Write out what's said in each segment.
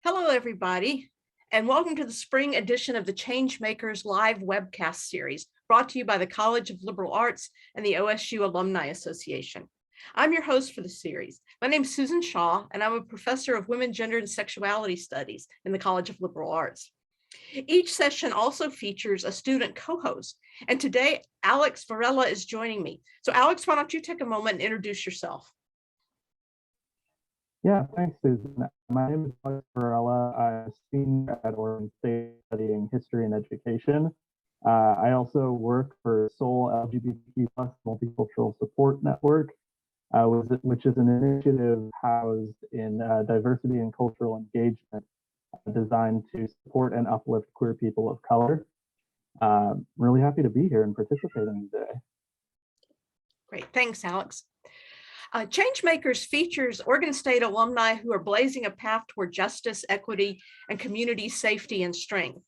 Hello, everybody, and welcome to the spring edition of the Changemakers live webcast series brought to you by the College of Liberal Arts and the OSU Alumni Association. I'm your host for the series. My name is Susan Shaw, and I'm a professor of women, gender, and sexuality studies in the College of Liberal Arts. Each session also features a student co-host, and today Alex Varela is joining me. So Alex, why don't you take a moment and introduce yourself? Yeah, thanks, Susan. My name is Alex Varela. I'm a senior at Oregon State studying history and education. I also work for Seoul LGBTQ+ Multicultural Support Network, which is an initiative housed in diversity and cultural engagement designed to support and uplift queer people of color. Really happy to be here and participating today. Great, thanks, Alex. Changemakers features Oregon State alumni who are blazing a path toward justice, equity, and community safety and strength.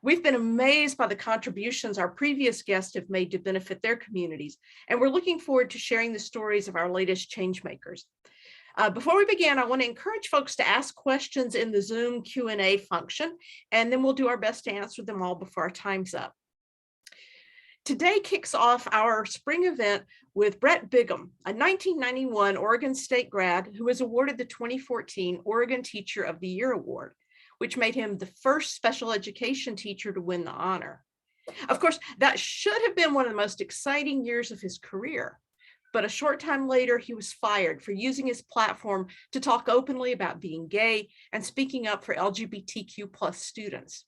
We've been amazed by the contributions our previous guests have made to benefit their communities, and we're looking forward to sharing the stories of our latest Changemakers. Before we begin, I want to encourage folks to ask questions in the Zoom Q&A function, and then we'll do our best to answer them all before our time's up. Today kicks off our spring event with Brett Bigham, a 1991 Oregon State grad who was awarded the 2014 Oregon Teacher of the Year Award, which made him the first special education teacher to win the honor. Of course, that should have been one of the most exciting years of his career, but a short time later, he was fired for using his platform to talk openly about being gay and speaking up for LGBTQ+ students.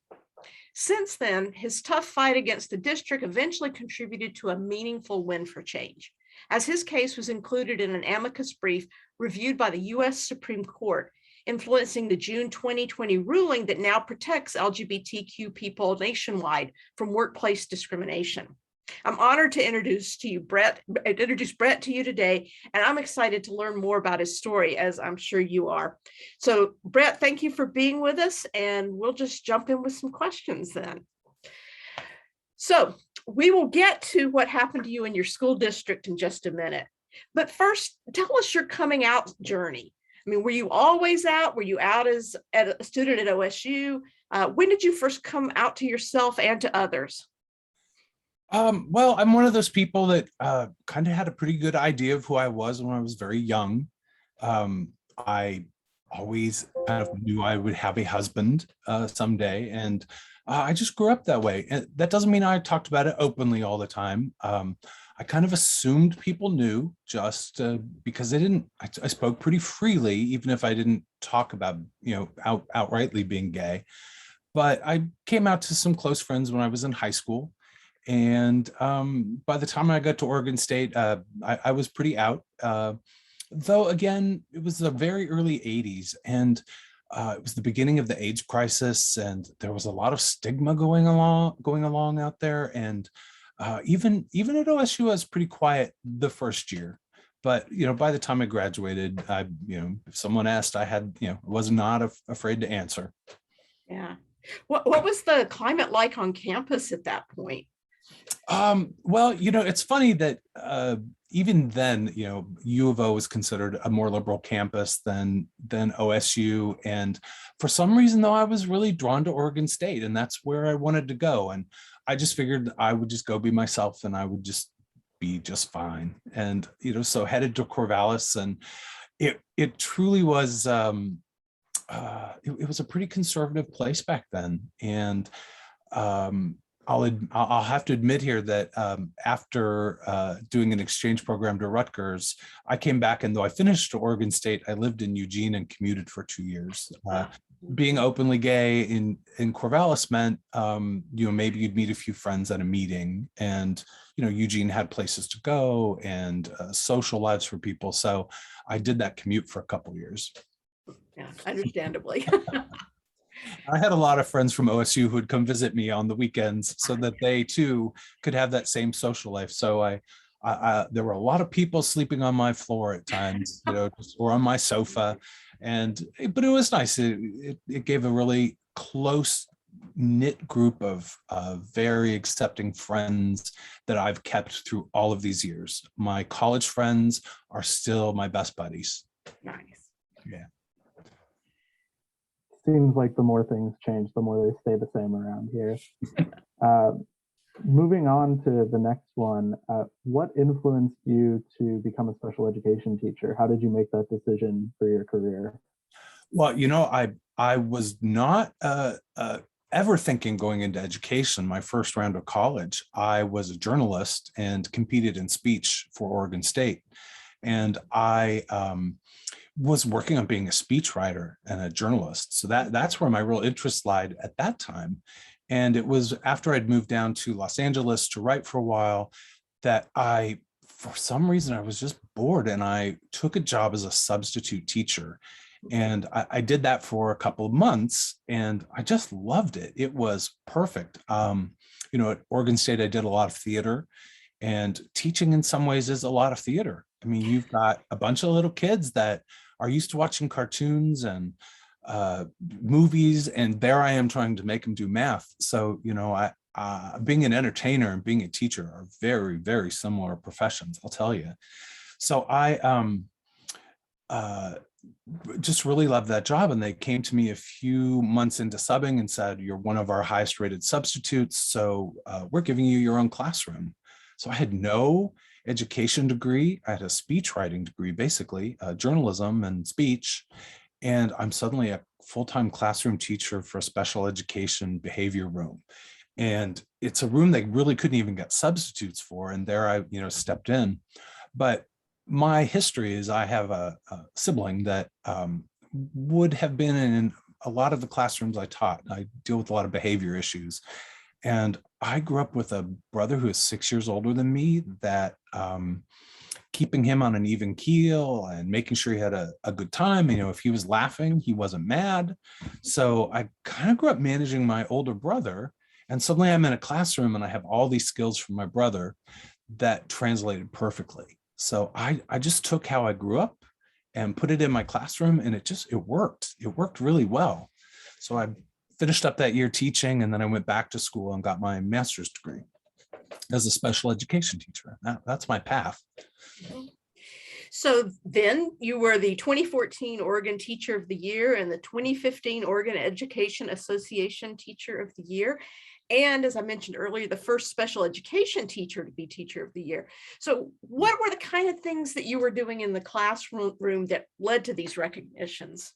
Since then, his tough fight against the district eventually contributed to a meaningful win for change, as his case was included in an amicus brief reviewed by the U.S. Supreme Court, influencing the June 2020 ruling that now protects LGBTQ people nationwide from workplace discrimination. I'm honored to introduce Brett to you today, and I'm excited to learn more about his story, as I'm sure you are. So Brett, thank you for being with us, and we'll just jump in with some questions then. So we will get to what happened to you in your school district in just a minute. But first, tell us your coming out journey. I mean, were you always out? Were you out as a student at OSU? When did you first come out to yourself and to others? Well, I'm one of those people that kind of had a pretty good idea of who I was when I was very young. I always kind of knew I would have a husband someday, and I just grew up that way. And that doesn't mean I talked about it openly all the time. I kind of assumed people knew just because I spoke pretty freely, even if I didn't talk about, outrightly being gay. But I came out to some close friends when I was in high school. And by the time I got to Oregon State, I was pretty out. Though, again, it was the very early 80s, and it was the beginning of the AIDS crisis, and there was a lot of stigma going along out there. And even at OSU, I was pretty quiet the first year. But, by the time I graduated, if someone asked, I was not afraid to answer. Yeah. What was the climate like on campus at that point? Well, it's funny that even then, U of O was considered a more liberal campus than OSU. And for some reason, though, I was really drawn to Oregon State, and that's where I wanted to go. And I just figured I would just go be myself, and I would just be just fine. And, so headed to Corvallis, and it truly was, it was a pretty conservative place back then. And I'll have to admit here that after doing an exchange program to Rutgers, I came back, and though I finished at Oregon State, I lived in Eugene and commuted for 2 years. Being openly gay in Corvallis meant, maybe you'd meet a few friends at a meeting, and, Eugene had places to go and social lives for people. So I did that commute for a couple years. Yeah, understandably. I had a lot of friends from OSU who would come visit me on the weekends so that they too could have that same social life. So there were a lot of people sleeping on my floor at times, or on my sofa, but it was nice. It gave a really close knit group of very accepting friends that I've kept through all of these years. My college friends are still my best buddies. Nice. Yeah. seems like the more things change, the more they stay the same around here. Moving on to the next one, what influenced you to become a special education teacher? How did you make that decision for your career? Well, I was not ever thinking going into education. My first round of college, I was a journalist and competed in speech for Oregon State. And I was working on being a speechwriter and a journalist. So that's where my real interest lied at that time. And it was after I'd moved down to Los Angeles to write for a while that for some reason, I was just bored and I took a job as a substitute teacher. And I did that for a couple of months and I just loved it. It was perfect. At Oregon State, I did a lot of theater, and teaching in some ways is a lot of theater. I mean, you've got a bunch of little kids that are used to watching cartoons and movies, and there I am trying to make them do math. So, being an entertainer and being a teacher are very, very similar professions, I'll tell you. So I just really loved that job. And they came to me a few months into subbing and said, you're one of our highest rated substitutes. So we're giving you your own classroom. So I had no education degree. I had a speech writing degree, basically, journalism and speech. And I'm suddenly a full-time classroom teacher for a special education behavior room. And it's a room they really couldn't even get substitutes for. And there I, stepped in. But my history is I have a sibling that would have been in a lot of the classrooms I taught. I deal with a lot of behavior issues. And I grew up with a brother who is 6 years older than me that keeping him on an even keel and making sure he had a good time. If he was laughing, he wasn't mad. So I kind of grew up managing my older brother. And suddenly I'm in a classroom and I have all these skills from my brother that translated perfectly. So I just took how I grew up and put it in my classroom, and it worked. It worked really well. So I finished up that year teaching, and then I went back to school and got my master's degree as a special education teacher. That's my path. So then you were the 2014 Oregon Teacher of the Year and the 2015 Oregon Education Association Teacher of the Year. And as I mentioned earlier, the first special education teacher to be Teacher of the Year. So what were the kind of things that you were doing in the classroom that led to these recognitions?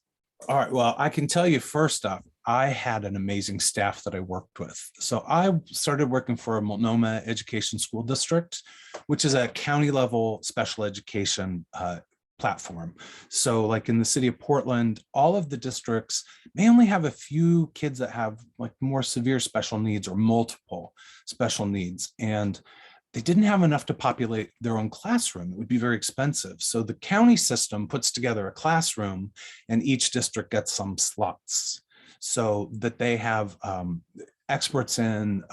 All right. Well, I can tell you first off, I had an amazing staff that I worked with. So I started working for a Multnomah Education School District, which is a county level special education platform. So like in the city of Portland, all of the districts may only have a few kids that have like more severe special needs or multiple special needs. And they didn't have enough to populate their own classroom. It would be very expensive. So the county system puts together a classroom and each district gets some slots so that they have experts in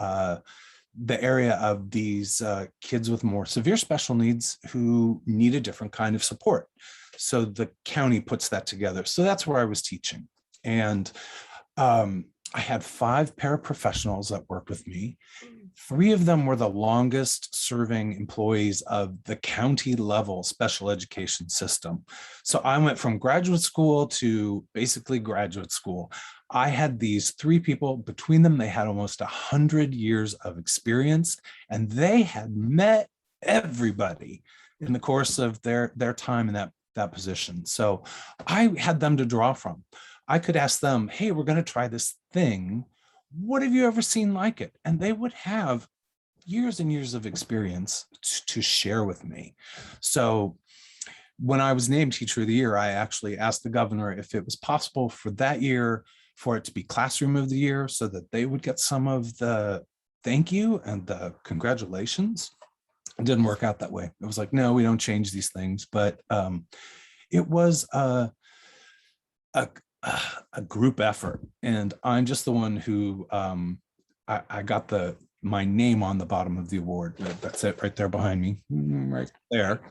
the area of these kids with more severe special needs who need a different kind of support. So the county puts that together. So that's where I was teaching. And I had 5 paraprofessionals that worked with me. 3 of them were the longest serving employees of the county level special education system. So I went from graduate school to basically graduate school. I had these 3 people, between them, they had almost 100 years of experience, and they had met everybody in the course of their time in that position. So I had them to draw from. I could ask them, hey, we're going to try this thing. What have you ever seen like it? And they would have years and years of experience to share with me. So when I was named Teacher of the Year, I actually asked the governor if it was possible for that year for it to be Classroom of the Year so that they would get some of the thank you and the congratulations. It didn't work out that way. It was like, no, we don't change these things. But it was a group effort, and I'm just the one who I got my name on the bottom of the award. That's it right there behind me, right there.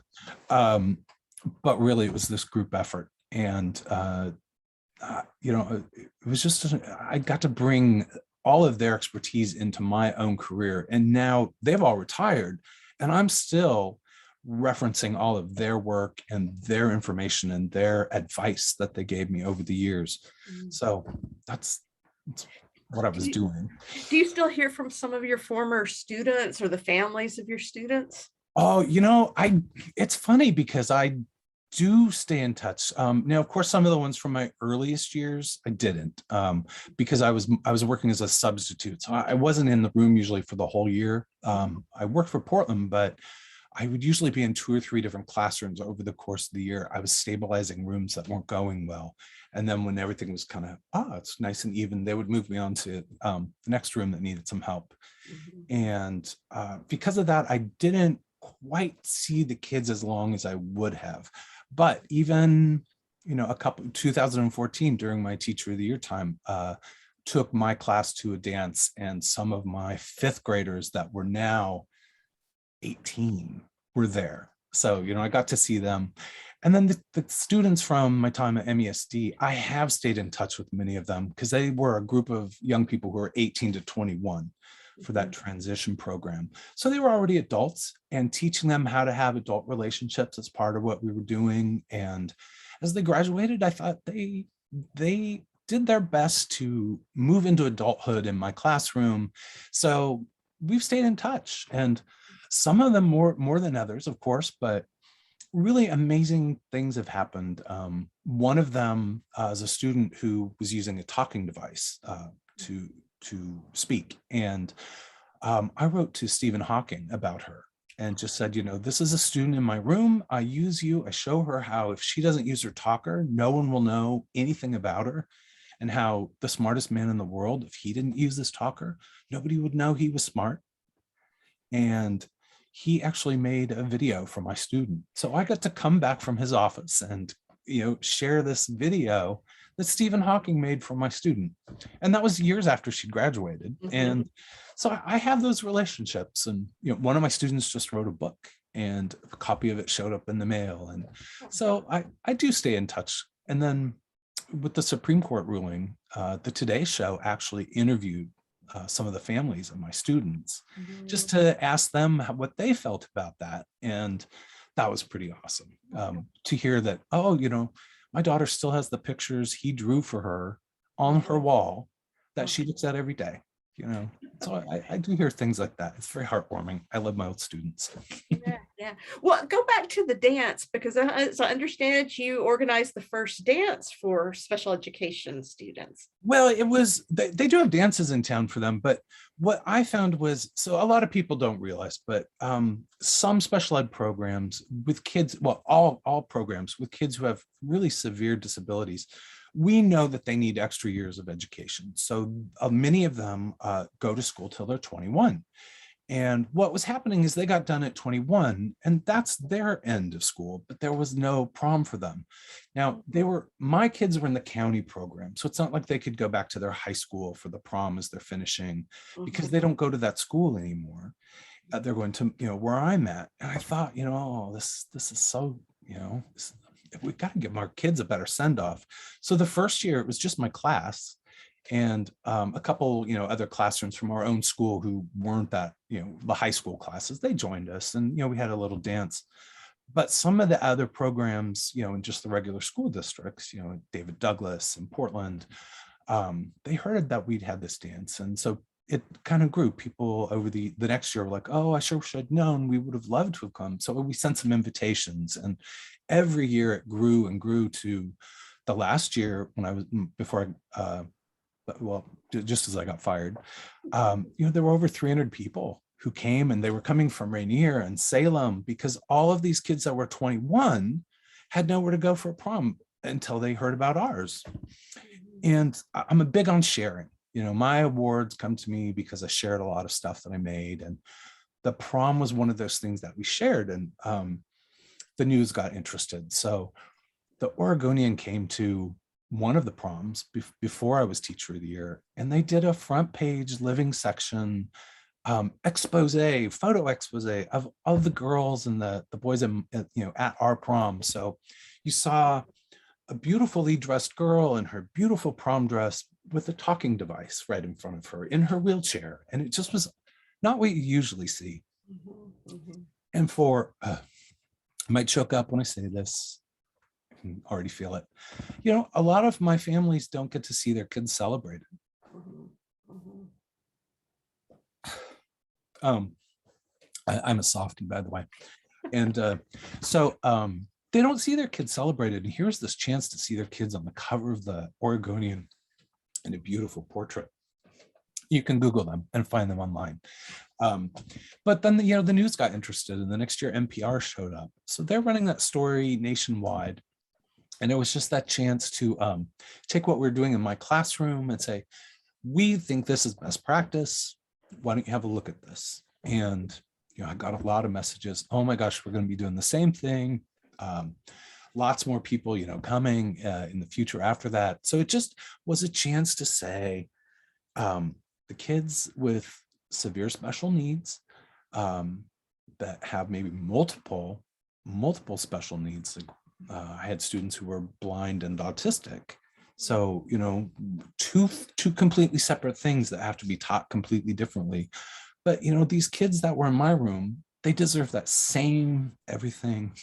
But really, it was this group effort, and it was just I got to bring all of their expertise into my own career, and now they've all retired, and I'm still referencing all of their work and their information and their advice that they gave me over the years. So that's what I was doing. Do you still hear from some of your former students or the families of your students? Oh, it's funny because I do stay in touch. Now, of course, some of the ones from my earliest years, I didn't, because I was working as a substitute. So I wasn't in the room usually for the whole year. I worked for Portland, but I would usually be in 2 or 3 different classrooms over the course of the year. I was stabilizing rooms that weren't going well. And then when everything was kind of, it's nice and even, they would move me on to the next room that needed some help. And because of that, I didn't quite see the kids as long as I would have. But even, 2014 during my Teacher of the Year time, took my class to a dance, and some of my 5th graders that were now 18 were there. So, I got to see them. And then the students from my time at MESD, I have stayed in touch with many of them because they were a group of young people who were 18 to 21 for that transition program. So they were already adults, and teaching them how to have adult relationships as part of what we were doing. And as they graduated, I thought they did their best to move into adulthood in my classroom. So we've stayed in touch, and some of them more than others, of course, but really amazing things have happened. One of them is a student who was using a talking device to speak. And I wrote to Stephen Hawking about her and just said, this is a student in my room. I use you. I show her how if she doesn't use her talker, no one will know anything about her, and how the smartest man in the world, if he didn't use this talker, nobody would know he was smart. And he actually made a video for my student. So I got to come back from his office and, share this video that Stephen Hawking made for my student. And that was years after she graduated. And so I have those relationships. And, one of my students just wrote a book, and a copy of it showed up in the mail. And so I do stay in touch. And then with the Supreme Court ruling, the Today Show actually interviewed some of the families of my students just to ask them what they felt about that. And that was pretty awesome to hear that, my daughter still has the pictures he drew for her on her wall that she looks at every day. So I do hear things like that. It's very heartwarming. I love my old students. Yeah. Well, go back to the dance, because as I understand it, you organized the first dance for special education students. Well, it was, they do have dances in town for them, but what I found was, so a lot of people don't realize, but some special ed programs with kids, well, all programs with kids who have really severe disabilities, we know that they need extra years of education. So many of them go to school till they're 21. And what was happening is they got done at 21, and that's their end of school, but there was no prom for them. Now, my kids were in the county program, so it's not like they could go back to their high school for the prom as they're finishing, because they don't go to that school anymore. They're going to, where I'm at. And I thought, this is so, we got to give our kids a better send off. So the first year, it was just my class and a couple, other classrooms from our own school who weren't that, the high school classes, they joined us, and, we had a little dance. But some of the other programs, in just the regular school districts, David Douglas and Portland, they heard that we'd had this dance. And so it kind of grew. People over the next year were like, oh, I sure wish I'd known. We would have loved to have come. So we sent some invitations, and every year it grew and grew to the last year when just as I got fired, there were over 300 people who came, and they were coming from Rainier and Salem, because all of these kids that were 21 had nowhere to go for a prom until they heard about ours. And I'm a big on sharing. My awards come to me because I shared a lot of stuff that I made, and the prom was one of those things that we shared, and the news got interested. So the Oregonian came to one of the proms before I was Teacher of the Year, and they did a front page living section photo expose of the girls and the boys at our prom. So you saw a beautifully dressed girl in her beautiful prom dress with a talking device right in front of her in her wheelchair, and it just was not what you usually see. And I might choke up when I say this, can already feel it. You know, a lot of my families don't get to see their kids celebrated. Mhm, mhm. I'm a softie, by the way. And so they don't see their kids celebrated. And here's this chance to see their kids on the cover of the Oregonian in a beautiful portrait. You can Google them and find them online. But then, you know, the news got interested, and the next year NPR showed up. So they're running that story nationwide. And it was just that chance to take what we're doing in my classroom and say, we think this is best practice. Why don't you have a look at this? And, you know, I got a lot of messages. Oh my gosh, we're going to be doing the same thing. Lots more people, you know, coming in the future after that. So it just was a chance to say, the kids with severe special needs that have maybe multiple special needs. I had students who were blind and autistic. So, you know, two completely separate things that have to be taught completely differently. But, you know, these kids that were in my room, they deserve that same everything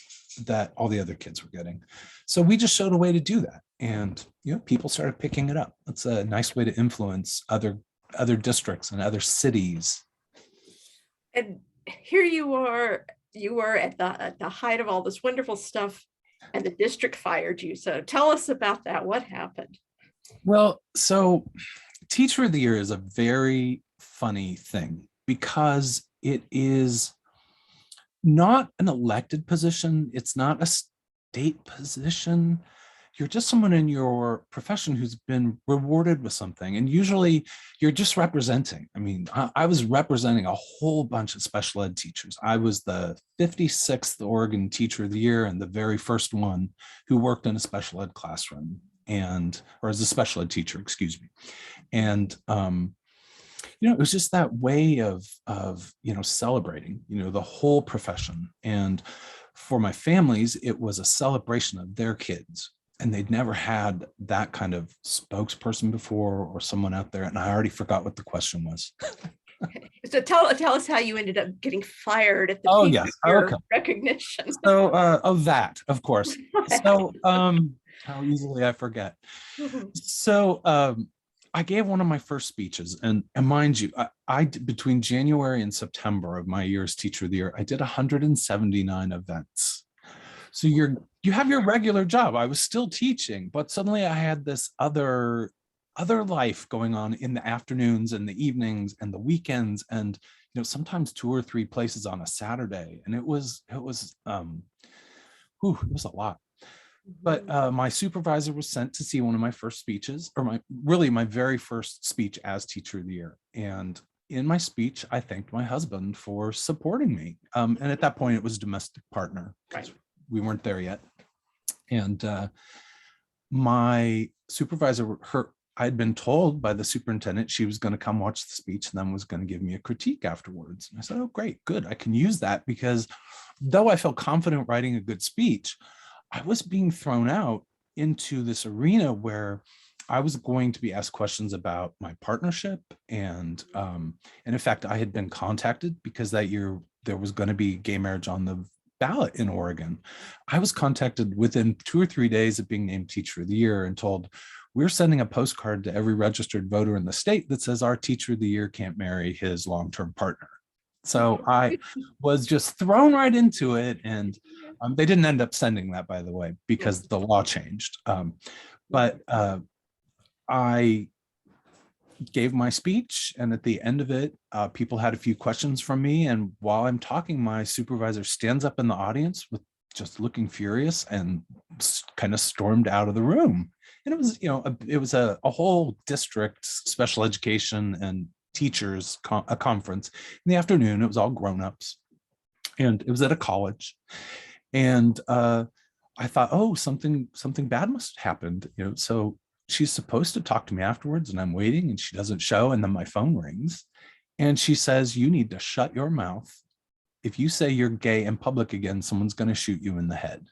that all the other kids were getting. So we just showed a way to do that. And, you know, people started picking it up. It's a nice way to influence other districts and other cities. And here you are at the height of all this wonderful stuff, and the district fired you. So tell us about that. What happened? Well, so Teacher of the Year is a very funny thing because it is not an elected position. It's not a state position. You're just someone in your profession who's been rewarded with something. And usually you're just representing. I mean, I was representing a whole bunch of special ed teachers. I was the 56th Oregon Teacher of the Year and the very first one who worked in a special ed classroom or as a special ed teacher, excuse me. And, you know, it was just that way of, you know, celebrating, you know, the whole profession. And for my families, it was a celebration of their kids. And they'd never had that kind of spokesperson before or someone out there. And I already forgot what the question was. So tell us how you ended up getting fired at the Oh, Teacher yes. of the Year Okay. recognition. So that, of course. So how easily I forget. So I gave one of my first speeches, and mind you, I between January and September of my year as Teacher of the Year, I did 179 events. So you have your regular job. I was still teaching, but suddenly I had this other life going on in the afternoons and the evenings and the weekends, and you know, sometimes 2 or 3 places on a Saturday, and it was a lot. But my supervisor was sent to see one of my first speeches, or my very first speech as Teacher of the Year. And in my speech, I thanked my husband for supporting me. And at that point, it was domestic partner. Right. We weren't there yet. And my supervisor, I had been told by the superintendent she was going to come watch the speech and then was going to give me a critique afterwards. And I said, oh, great, good. I can use that, because though I felt confident writing a good speech, I was being thrown out into this arena where I was going to be asked questions about my partnership. And in fact, I had been contacted because that year there was going to be gay marriage on the ballot in Oregon. I was contacted within 2 or 3 days of being named Teacher of the Year and told, we're sending a postcard to every registered voter in the state that says our Teacher of the Year can't marry his long-term partner. So I was just thrown right into it. And they didn't end up sending that, by the way, because the law changed. But I gave my speech, and at the end of it, people had a few questions from me. And while I'm talking, my supervisor stands up in the audience with just looking furious and kind of stormed out of the room. And it was, you know, it was a whole district special education and teachers a conference in the afternoon. It was all grown-ups, and it was at a college. And I thought, oh, something bad must have happened, you know. So she's supposed to talk to me afterwards, and I'm waiting, and she doesn't show. And then my phone rings, and she says, you need to shut your mouth. If you say you're gay in public again, someone's going to shoot you in the head.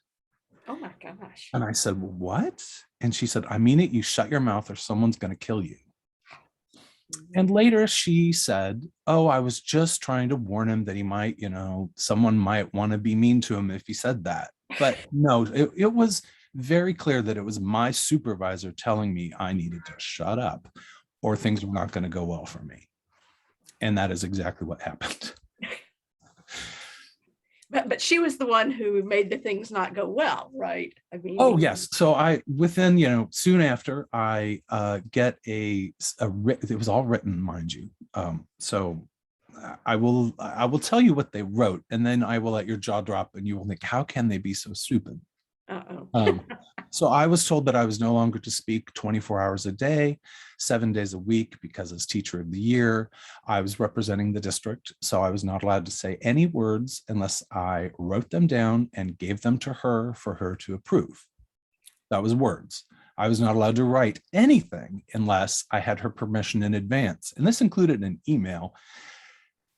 Oh my gosh. And I said, what? And she said, I mean it. You shut your mouth or someone's going to kill you. And later she said, oh, I was just trying to warn him that he might, you know, someone might want to be mean to him if he said that. But no, it was very clear that it was my supervisor telling me I needed to shut up or things were not going to go well for me. And that is exactly what happened. But she was the one who made the things not go well, right? I mean, Oh yes. So within, soon after I get it was all written, mind you. So I will tell you what they wrote, and then I will let your jaw drop and you will think, how can they be so stupid? So I was told that I was no longer to speak 24 hours a day, 7 days a week, because as teacher of the year, I was representing the district. So I was not allowed to say any words unless I wrote them down and gave them to her for her to approve. That was words. I was not allowed to write anything unless I had her permission in advance. And this included an email.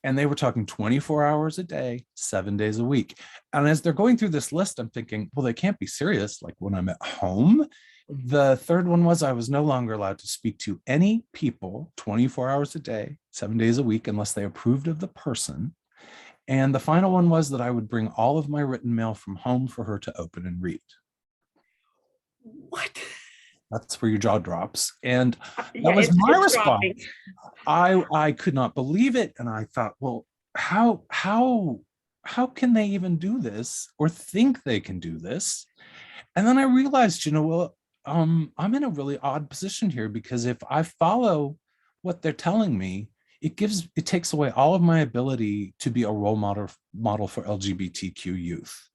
And they were talking 24 hours a day, 7 days a week. And as they're going through this list, I'm thinking, well, they can't be serious. Like when I'm at home. The third one was I was no longer allowed to speak to any people 24 hours a day, 7 days a week, unless they approved of the person. And the final one was that I would bring all of my written mail from home for her to open and read. What? That's where your jaw drops. And Yeah, that was my it's response. dropping. I could not believe it. And I thought, well, how can they even do this or think they can do this? And then I realized, I'm in a really odd position here, because if I follow what they're telling me, it takes away all of my ability to be a role model for LGBTQ youth.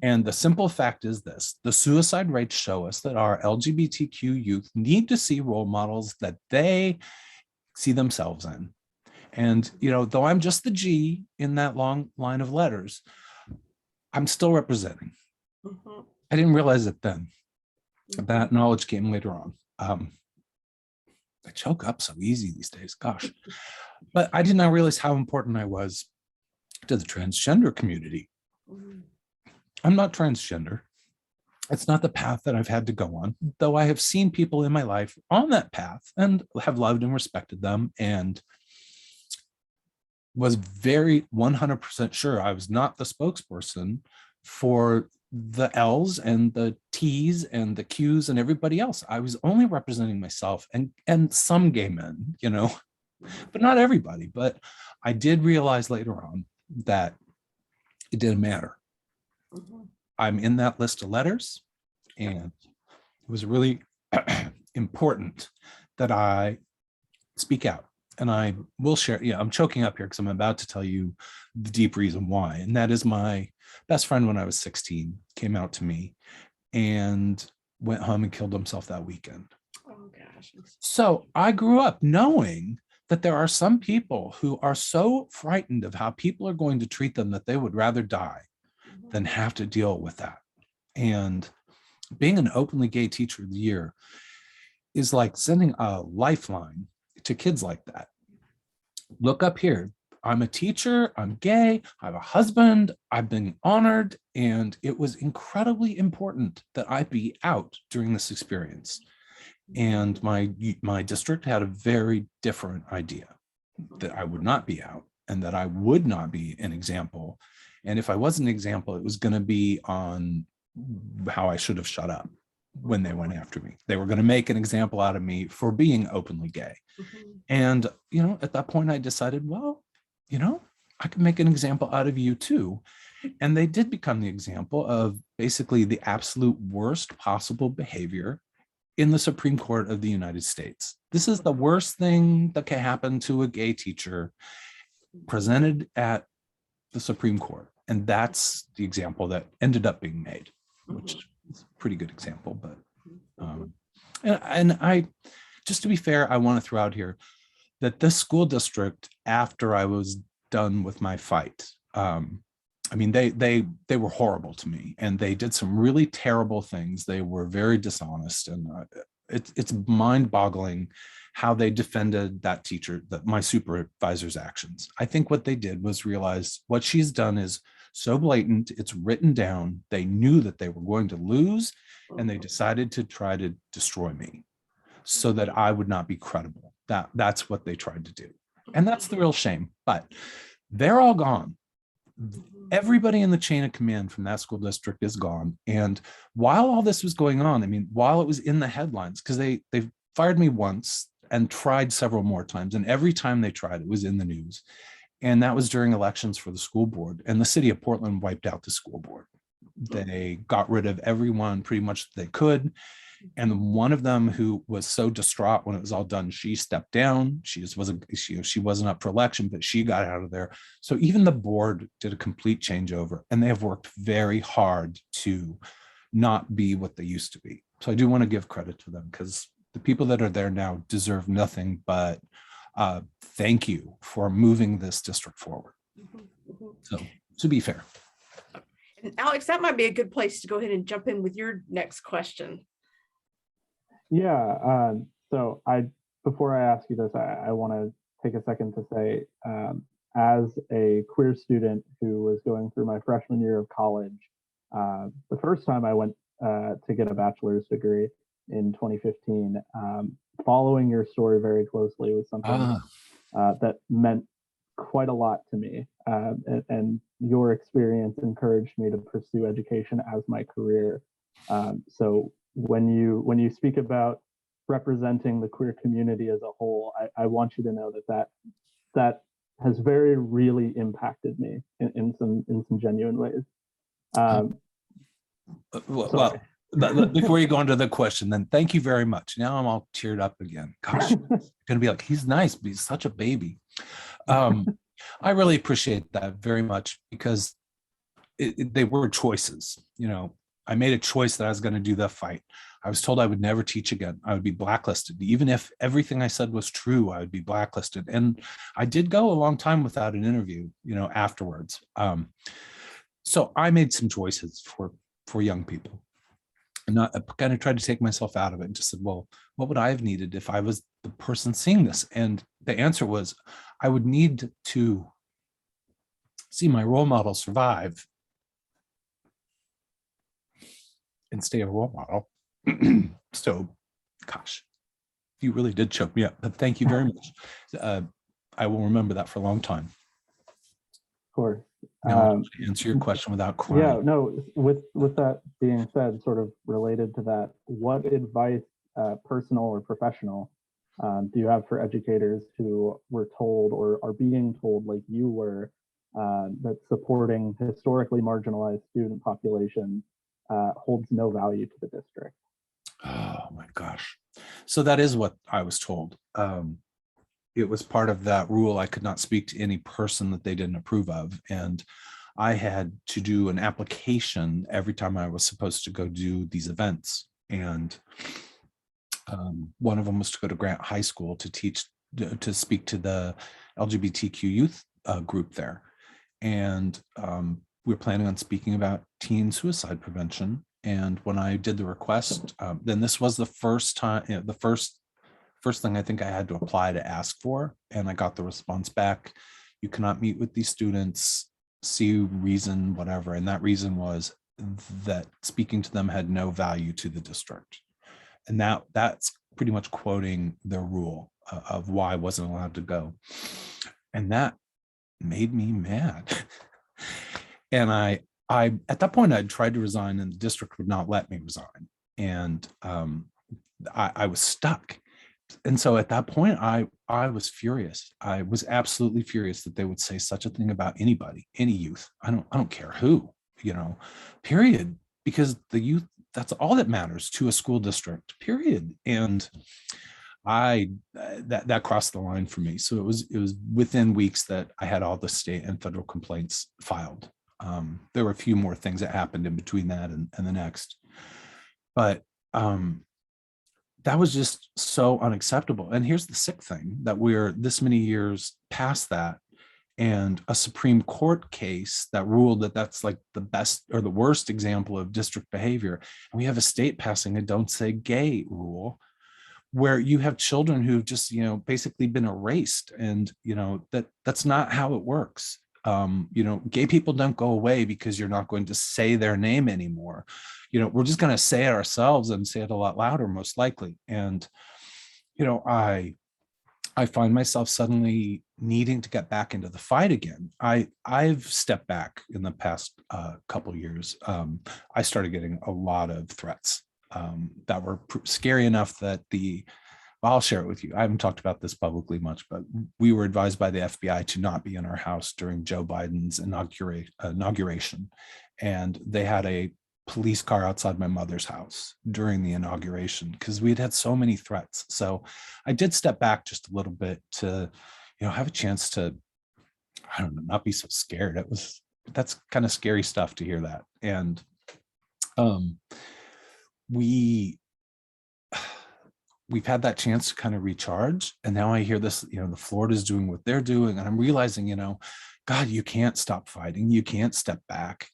And the simple fact is this: the suicide rates show us that our LGBTQ youth need to see role models that they see themselves in. And, though I'm just the G in that long line of letters, I'm still representing. Mhm. I didn't realize it then. That knowledge came later on. I choke up so easy these days, gosh. But I did not realize how important I was to the transgender community. Mhm. I'm not transgender. It's not the path that I've had to go on, though I have seen people in my life on that path and have loved and respected them, and was very 100% sure I was not the spokesperson for the L's and the T's and the Q's and everybody else. I was only representing myself and some gay men, but not everybody. But I did realize later on that it didn't matter. Mhm. I'm in that list of letters, and it was really important that I speak out. And I will share, I'm choking up here because I'm about to tell you the deep reason why. And that is my best friend when I was 16 came out to me and went home and killed himself that weekend. Oh gosh. So I grew up knowing that there are some people who are so frightened of how people are going to treat them that they would rather die than have to deal with that. And being an openly gay teacher of the year is like sending a lifeline to kids like that. Look up here. I'm a teacher, I'm gay, I have a husband, I've been honored, and it was incredibly important that I be out during this experience. And my district had a very different idea, that I would not be out and that I would not be an example. And if I was an example, it was going to be on how I should have shut up when they went after me. They were going to make an example out of me for being openly gay. Mhm. And, at that point I decided, well, I can make an example out of you too. And they did become the example of basically the absolute worst possible behavior in the Supreme Court of the United States. This is the worst thing that can happen to a gay teacher presented at the Supreme Court. And that's the example that ended up being made, which is a pretty good example. But and I, just to be fair, I want to throw out here that this school district, after I was done with my fight, they were horrible to me, and they did some really terrible things. They were very dishonest, and it's mind-boggling how they defended that teacher, my supervisor's actions. I think what they did was realize what she's done is so blatant, it's written down. They knew that they were going to lose, and they decided to try to destroy me so that I would not be credible. That's what they tried to do. And that's the real shame. But they're all gone. Everybody in the chain of command from that school district is gone. And while all this was going on, I mean, while it was in the headlines, because they fired me once and tried several more times, and every time they tried, it was in the news. And that was during elections for the school board. And the city of Portland wiped out the school board. They got rid of everyone pretty much they could. And one of them who was so distraught when it was all done, she stepped down. She wasn't up for election, but she got out of there. So even the board did a complete changeover, and they have worked very hard to not be what they used to be. So I do want to give credit to them, because the people that are there now deserve nothing but thank you for moving this district forward. So to be fair. And Alex, that might be a good place to go ahead and jump in with your next question. Yeah, so before I ask you this, I want to take a second to say, as a queer student who was going through my freshman year of college, the first time I went to get a bachelor's degree in 2015, following your story very closely was something that meant quite a lot to me, and your experience encouraged me to pursue education as my career. So when you speak about representing the queer community as a whole, I want you to know that has very really impacted me in some genuine ways. Well, before you go into the question, then thank you very much. Now I'm all teared up again. Gosh, I'm gonna be like, he's nice, but he's such a baby. I really appreciate that very much, because they were choices. You know, I made a choice that I was going to do the fight. I was told I would never teach again. I would be blacklisted. Even if everything I said was true, I would be blacklisted. And I did go a long time without an interview, you know, afterwards. So I made some choices for young people. And I kind of tried to take myself out of it and just said, well, what would I have needed if I was the person seeing this? And the answer was, I would need to see my role model survive and stay a role model. So, gosh, you really did choke me up, but thank you very much. I will remember that for a long time. Of course. Now, to answer your question without crying. Yeah, no, with that being said, sort of related to that, what advice, personal or professional, do you have for educators who were told or are being told, like you were, that supporting historically marginalized student populations holds no value to the district? Oh my gosh. So that is what I was told. It was part of that rule. I could not speak to any person that they didn't approve of. And I had to do an application every time I was supposed to go do these events. And one of them was to go to Grant High School to speak to the LGBTQ youth group there. And we were planning on speaking about teen suicide prevention. And when I did the request, then this was the first time, you know, the first thing I think I had to apply to ask for. And I got the response back, you cannot meet with these students, see reason, whatever. And that reason was that speaking to them had no value to the district. And that's pretty much quoting their rule of why I wasn't allowed to go. And that made me mad. And I at that point I'd tried to resign, and the district would not let me resign. And I was stuck. And so at that point, I was furious. I was absolutely furious that they would say such a thing about anybody, any youth. I don't care who, you know, period. Because the youth, that's all that matters to a school district, period. And that crossed the line for me. So it was within weeks that I had all the state and federal complaints filed. There were a few more things that happened in between that and the next, but that was just so unacceptable. And here's the sick thing, that we're this many years past that, and a Supreme Court case that ruled that that's like the best or the worst example of district behavior. And we have a state passing a don't say gay rule, where you have children who've just, you know, basically been erased. And, you know, that's not how it works. You know, gay people don't go away because you're not going to say their name anymore. You know, we're just going to say it ourselves and say it a lot louder, most likely. And, you know, I I find myself suddenly needing to get back into the fight again. I've stepped back in the past couple years. I started getting a lot of threats that were scary enough that I'll share it with you. I haven't talked about this publicly much, but we were advised by the FBI to not be in our house during Joe Biden's inauguration. And they had a police car outside my mother's house during the inauguration because we'd had so many threats. So I did step back just a little bit to, have a chance to, I don't know, not be so scared. That's kind of scary stuff to hear that. And we've had that chance to kind of recharge. And now I hear this, the Florida's doing what they're doing. And I'm realizing, God, you can't stop fighting. You can't step back.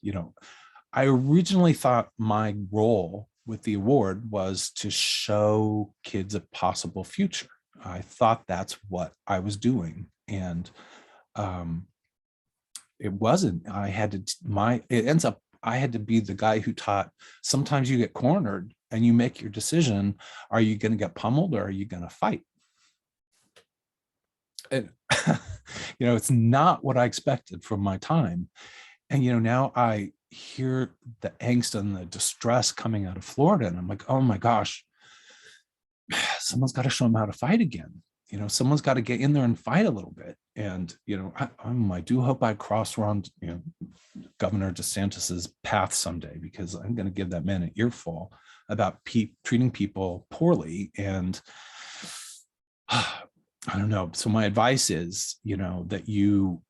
I originally thought my role with the award was to show kids a possible future. I thought that's what I was doing. And it wasn't. I had to be the guy who taught, sometimes you get cornered and you make your decision. Are you going to get pummeled or are you going to fight? And, it's not what I expected from my time. And, now I hear the angst and the distress coming out of Florida. And I'm like, oh my gosh, someone's got to show them how to fight again. Someone's got to get in there and fight a little bit. And, I do hope I cross around, Governor DeSantis's path someday, because I'm going to give that man an earful about treating people poorly. And I don't know. So my advice is, that you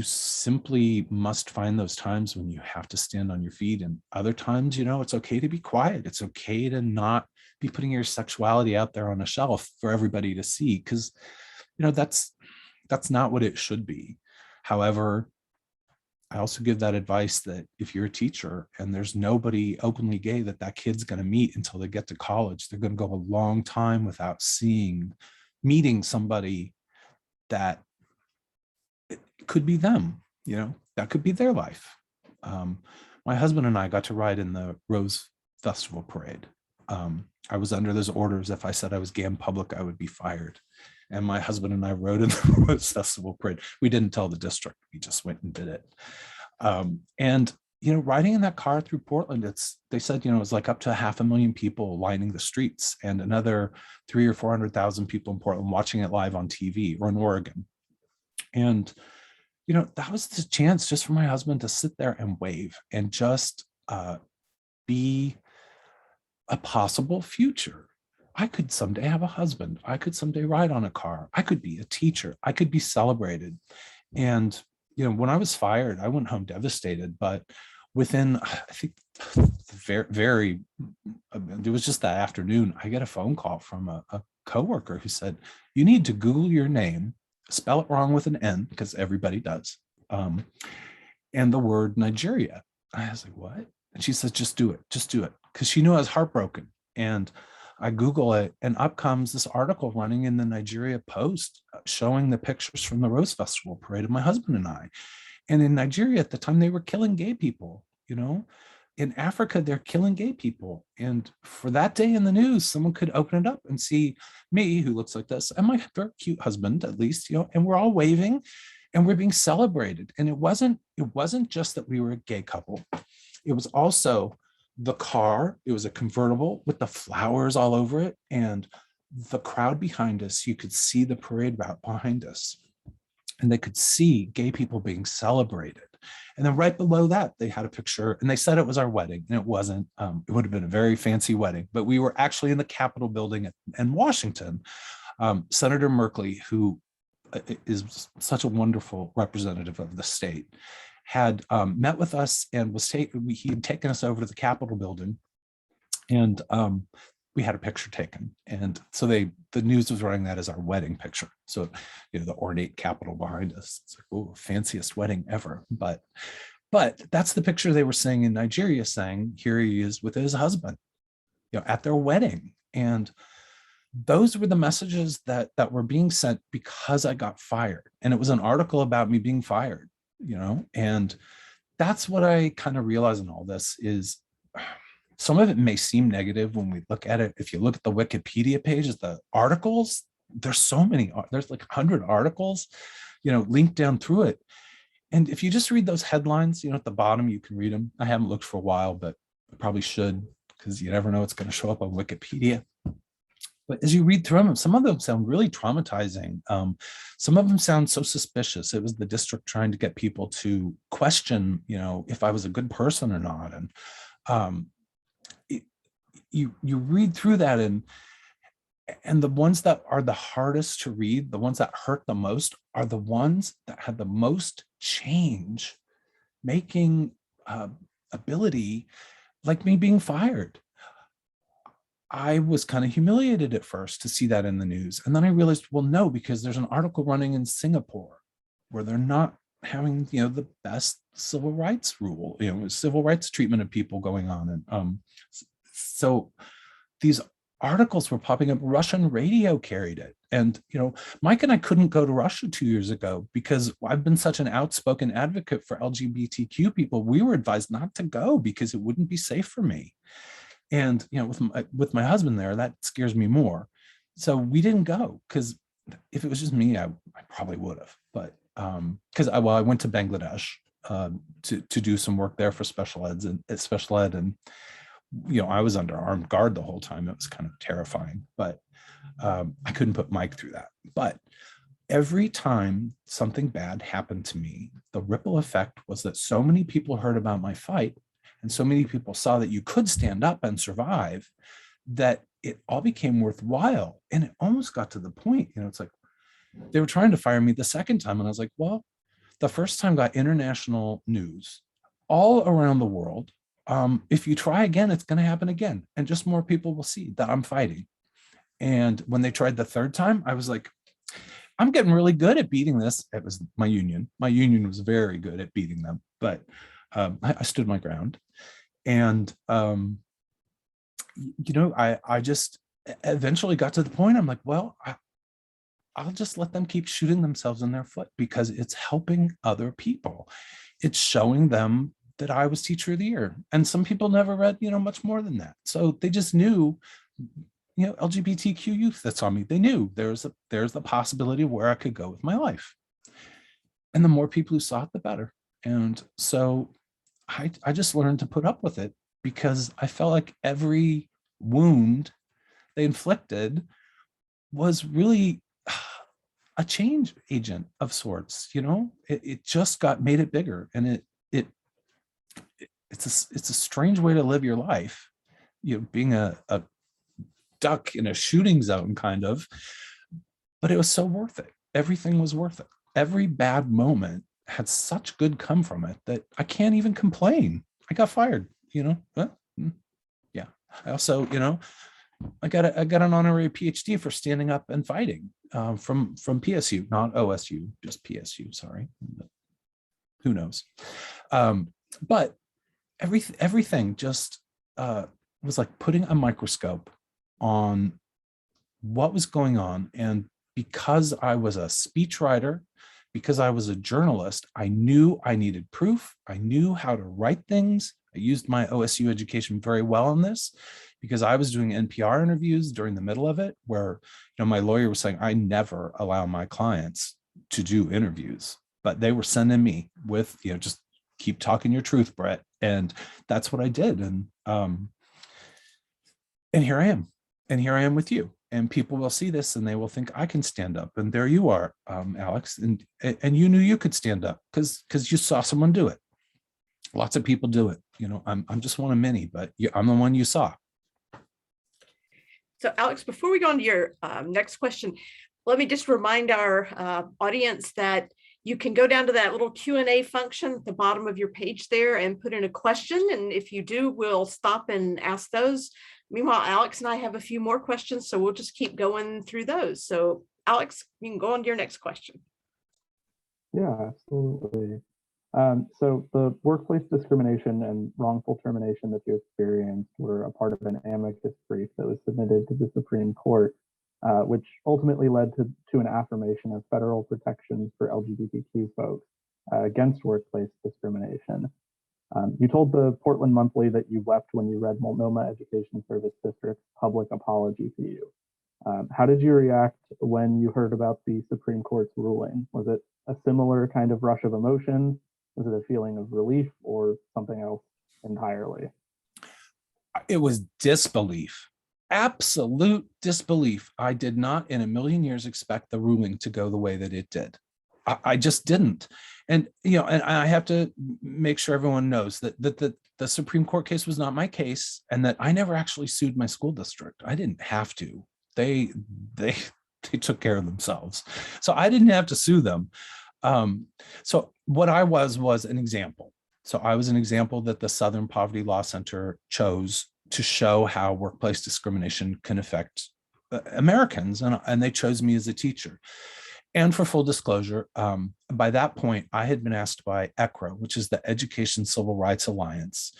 simply must find those times when you have to stand on your feet, and other times, it's okay to be quiet. It's okay to not be putting your sexuality out there on a shelf for everybody to see, because, that's not what it should be. However, I also give that advice that if you're a teacher and there's nobody openly gay that kid's going to meet until they get to college, they're going to go a long time without meeting somebody that could be them, that could be their life. My husband and I got to ride in the Rose Festival Parade. I was under those orders. If I said I was gay in public, I would be fired. And my husband and I rode in the Rose Festival Parade. We didn't tell the district. We just went and did it. And riding in that car through Portland, they said, it was like up to 500,000 people lining the streets, and another 300,000 or 400,000 people in Portland watching it live on TV, or in Oregon. And that was the chance just for my husband to sit there and wave and just be a possible future. I could someday have a husband. I could someday ride on a car. I could be a teacher. I could be celebrated. And, when I was fired, I went home devastated, but within, I think, it was just that afternoon, I get a phone call from a coworker who said, you need to Google your name, spell it wrong with an N, because everybody does, and the word Nigeria. I was like, what? And she says, just do it, because she knew I was heartbroken. And I Google it, and up comes this article running in the Nigeria Post showing the pictures from the Rose Festival Parade of my husband and I. And in Nigeria at the time, they were killing gay people. In Africa, they're killing gay people. And for that day in the news, someone could open it up and see me, who looks like this, and my very cute husband, at least, and we're all waving and we're being celebrated. And it wasn't just that we were a gay couple. It was also the car. It was a convertible with the flowers all over it. And the crowd behind us, you could see the parade route behind us. And they could see gay people being celebrated. And then right below that, they had a picture, and they said it was our wedding, and it wasn't. It would have been a very fancy wedding, but we were actually in the Capitol building in Washington. Senator Merkley, who is such a wonderful representative of the state, had met with us and he had taken us over to the Capitol building, and we had a picture taken. And so the news was running that as our wedding picture. So, the ornate Capitol behind us. It's like, oh, fanciest wedding ever. But that's the picture they were saying in Nigeria, saying, here he is with his husband, at their wedding. And those were the messages that were being sent because I got fired. And it was an article about me being fired, and that's what I kind of realized in all this is, some of it may seem negative when we look at it. If you look at the Wikipedia pages, the articles, there's so many, there's like 100 articles, linked down through it. And if you just read those headlines, at the bottom, you can read them. I haven't looked for a while, but I probably should, because you never know what's going to show up on Wikipedia. But as you read through them, some of them sound really traumatizing. Some of them sound so suspicious. It was the district trying to get people to question, if I was a good person or not. And you read through that, and the ones that are the hardest to read, the ones that hurt the most, are the ones that had the most change, making ability, like me being fired. I was kind of humiliated at first to see that in the news. And then I realized, well, no, because there's an article running in Singapore where they're not having, the best civil rights rule, civil rights treatment of people going on. And so these articles were popping up. Russian radio carried it. And, Mike and I couldn't go to Russia 2 years ago because I've been such an outspoken advocate for LGBTQ people. We were advised not to go because it wouldn't be safe for me. And, with my husband there, that scares me more. So we didn't go, because if it was just me, I probably would have. But because I went to Bangladesh to do some work there for special ed. And, I was under armed guard the whole time. It was kind of terrifying, but I couldn't put Mike through that. But every time something bad happened to me, the ripple effect was that so many people heard about my fight, and so many people saw that you could stand up and survive, that it all became worthwhile. And it almost got to the point, it's like they were trying to fire me the second time. And I was like, well, the first time got international news all around the world. If you try again, it's going to happen again. And just more people will see that I'm fighting. And when they tried the third time, I was like, I'm getting really good at beating this. It was my union. My union was very good at beating them, but I stood my ground. And, I just eventually got to the point, I'm like, well, I'll just let them keep shooting themselves in their foot, because it's helping other people. It's showing them that I was teacher of the year. And some people never read, much more than that. So they just knew, LGBTQ youth that saw me, they knew there's the possibility of where I could go with my life. And the more people who saw it, the better. And so I just learned to put up with it, because I felt like every wound they inflicted was really a change agent of sorts. It just made it bigger. And it's a strange way to live your life, being a duck in a shooting zone, kind of, but it was so worth it. Everything was worth it. Every bad moment had such good come from it that I can't even complain. I got fired, but, yeah. I also, I got an honorary PhD for standing up and fighting from PSU, not OSU, just PSU. Sorry, but who knows? But everything just was like putting a microscope on what was going on. And because I was a speechwriter, because I was a journalist, I knew I needed proof. I knew how to write things. I used my OSU education very well in this, because I was doing NPR interviews during the middle of it, where my lawyer was saying, I never allow my clients to do interviews, but they were sending me with, just keep talking your truth, Brett. And that's what I did. And here I am. And here I am with you. And people will see this and they will think I can stand up. And there you are, Alex. And you knew you could stand up because you saw someone do it. Lots of people do it. I'm just one of many, but I'm the one you saw. So Alex, before we go on to your next question, let me just remind our audience that you can go down to that little Q&A function at the bottom of your page there and put in a question. And if you do, we'll stop and ask those. Meanwhile, Alex and I have a few more questions, so we'll just keep going through those. So Alex, you can go on to your next question. Yeah, absolutely. So the workplace discrimination and wrongful termination that you experienced were a part of an amicus brief that was submitted to the Supreme Court, which ultimately led to an affirmation of federal protections for LGBTQ folks against workplace discrimination. You told the Portland Monthly that you wept when you read Multnomah Education Service District's public apology to you. How did you react when you heard about the Supreme Court's ruling? Was it a similar kind of rush of emotion? Was it a feeling of relief or something else entirely? It was disbelief, absolute disbelief. I did not in a million years expect the ruling to go the way that it did. I just didn't. And, and I have to make sure everyone knows that the Supreme Court case was not my case, and that I never actually sued my school district. I didn't have to. They took care of themselves. So I didn't have to sue them. So what I was an example. So I was an example that the Southern Poverty Law Center chose to show how workplace discrimination can affect Americans, and they chose me as a teacher. And for full disclosure, by that point, I had been asked by ECRA, which is the Education Civil Rights Alliance,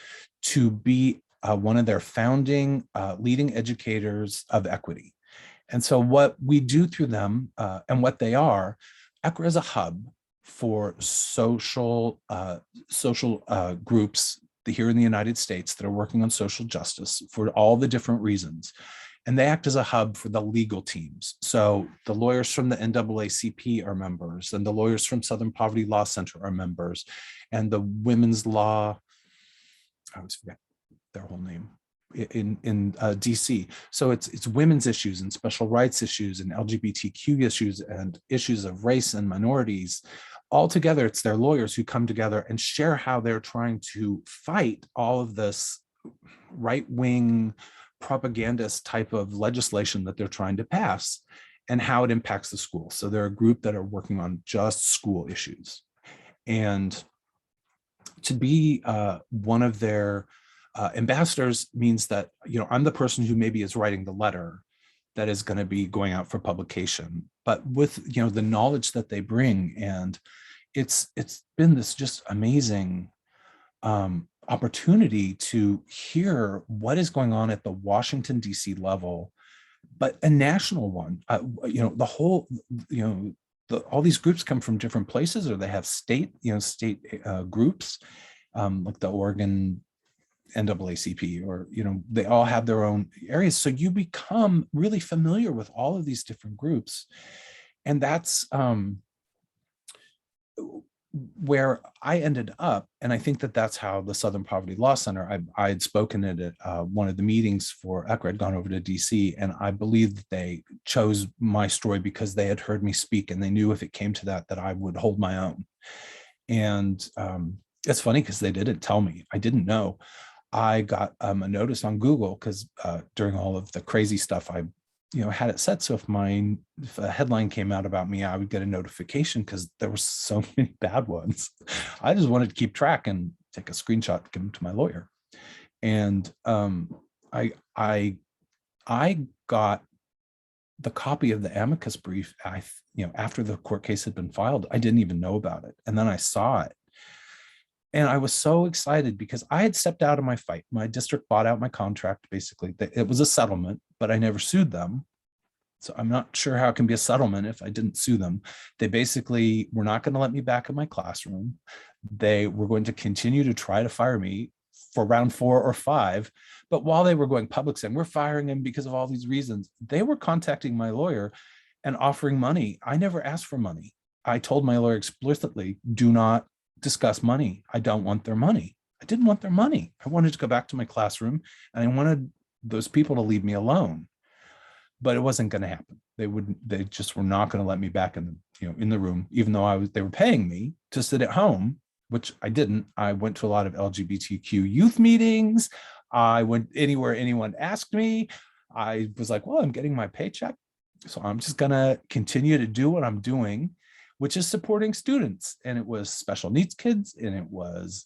to be one of their founding leading educators of equity. And so what we do through them and what they are, ECRA is a hub for social groups here in the United States that are working on social justice for all the different reasons. And they act as a hub for the legal teams. So the lawyers from the NAACP are members, and the lawyers from Southern Poverty Law Center are members, and the women's law, I always forget their whole name, in DC. So it's women's issues and special rights issues and LGBTQ issues and issues of race and minorities. All together, it's their lawyers who come together and share how they're trying to fight all of this right-wing propagandist type of legislation that they're trying to pass and how it impacts the school. So they're a group that are working on just school issues. And to be one of their ambassadors means that, I'm the person who maybe is writing the letter that is going to be going out for publication, but with, the knowledge that they bring. And it's been this just amazing opportunity to hear what is going on at the Washington, DC level, but a national one. The whole, all these groups come from different places, or they have state groups, like the Oregon NAACP, or, they all have their own areas. So you become really familiar with all of these different groups. And that's where I ended up. And I think that that's how the Southern Poverty Law Center, I had spoken at one of the meetings for ECRA, had gone over to DC, and I believe that they chose my story because they had heard me speak, and they knew if it came to that I would hold my own. And it's funny because they didn't tell me. I didn't know. I got a notice on Google because during all of the crazy stuff, I had it set so if a headline came out about me, I would get a notification because there were so many bad ones. I just wanted to keep track and take a screenshot, give them to my lawyer. And I got the copy of the amicus brief. After the court case had been filed, I didn't even know about it, and then I saw it. And I was so excited because I had stepped out of my fight. My district bought out my contract, basically. It was a settlement, but I never sued them. So I'm not sure how it can be a settlement if I didn't sue them. They basically were not going to let me back in my classroom. They were going to continue to try to fire me for round 4 or 5. But while they were going public saying, we're firing him because of all these reasons, they were contacting my lawyer and offering money. I never asked for money. I told my lawyer explicitly, do not discuss money. I don't want their money. I didn't want their money. I wanted to go back to my classroom, and I wanted those people to leave me alone. But it wasn't going to happen. They just were not going to let me back in the room, even though they were paying me to sit at home, which I didn't. I went to a lot of LGBTQ youth meetings. I went anywhere anyone asked me. I was like, well, I'm getting my paycheck, so I'm just going to continue to do what I'm doing, which is supporting students. And it was special needs kids, and it was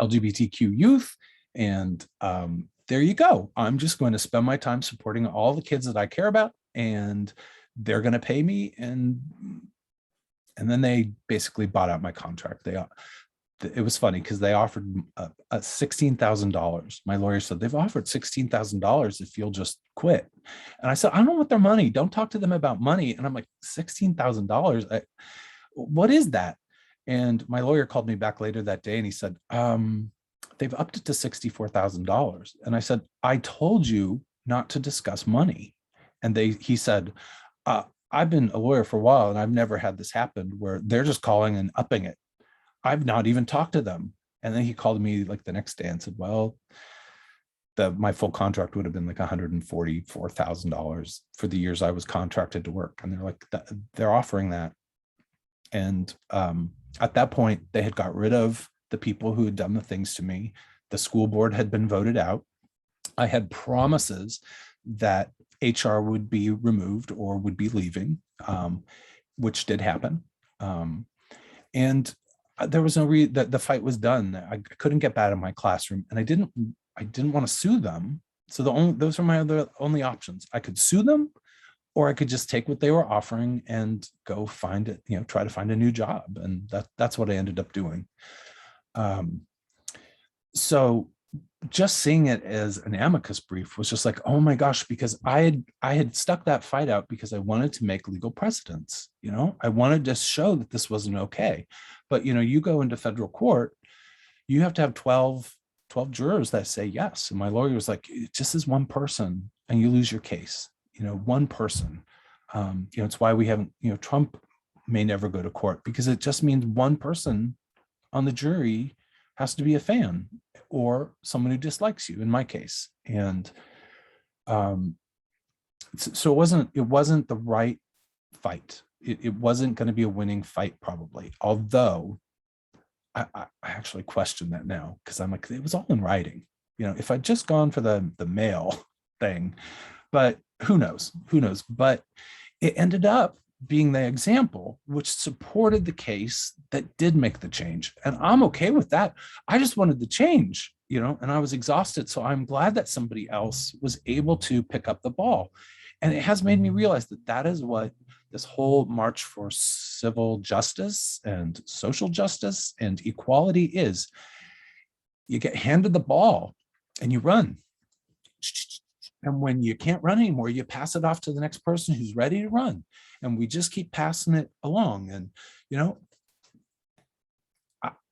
LGBTQ youth. And there you go. I'm just going to spend my time supporting all the kids that I care about, and they're going to pay me. And then they basically bought out my contract. It was funny because they offered $16,000. My lawyer said, they've offered $16,000 if you'll just quit. And I said, I don't want their money. Don't talk to them about money. And I'm like, $16,000? What is that? And my lawyer called me back later that day, and he said, they've upped it to $64,000. And I said, I told you not to discuss money. And he said, I've been a lawyer for a while and I've never had this happen where they're just calling and upping it. I've not even talked to them. And then he called me like the next day and said, well, my full contract would have been like $144,000 for the years I was contracted to work. And they're like, they're offering that. And at that point, they had got rid of the people who had done the things to me. The school board had been voted out. I had promises that HR would be removed or would be leaving, which did happen. And there was no reason that the fight was done. I couldn't get bad in my classroom, and I didn't want to sue them. So those were my only options. I could sue them, or I could just take what they were offering and go find it, try to find a new job. And that's what I ended up doing. So just seeing it as an amicus brief was just like, oh my gosh, because I had stuck that fight out because I wanted to make legal precedents. I wanted to show that this wasn't okay. But you go into federal court, you have to have 12 jurors that say yes. And my lawyer was like, it just is one person and you lose your case. One person. It's why we haven't, Trump may never go to court, because it just means one person on the jury has to be a fan or someone who dislikes you, in my case. And so it wasn't the right fight. It wasn't going to be a winning fight, probably. Although I actually question that now, because I'm like, it was all in writing. If I'd just gone for the mail thing, but who knows? But it ended up being the example which supported the case that did make the change. And I'm okay with that. I just wanted the change, and I was exhausted. So I'm glad that somebody else was able to pick up the ball. And it has made me realize that is what this whole march for civil justice and social justice and equality is. You get handed the ball and you run. And when you can't run anymore, you pass it off to the next person who's ready to run. And we just keep passing it along. And,